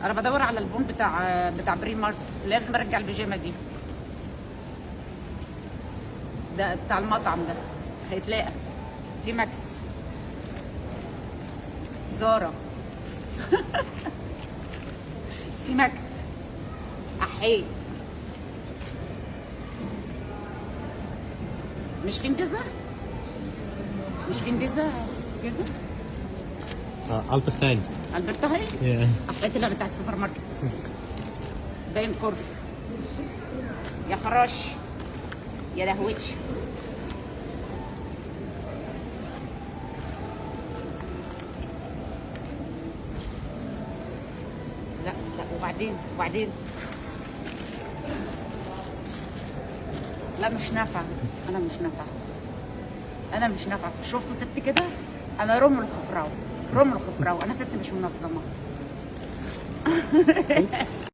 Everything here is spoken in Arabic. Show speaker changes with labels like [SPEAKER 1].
[SPEAKER 1] انا بدور على البون بتاع بري مارت، لازم ارجع البيجامه دي. ده بتاع المطعم ده، هيتلاقى. تي ماكس، زارا. تي ماكس، احي. مش خندزه، مش خندزه كذا.
[SPEAKER 2] Albert Heijn.
[SPEAKER 1] البرتا هاي.
[SPEAKER 2] Yeah.
[SPEAKER 1] حطيت لها بتاع السوبر ماركت. باين كرف. يا خراش، يا لهوتش. لا لا، وبعدين لا مش نافعة. أنا مش نافعة. شفتوا ست كده؟ أنا رمل خفراء. أنا ست مش منظمة.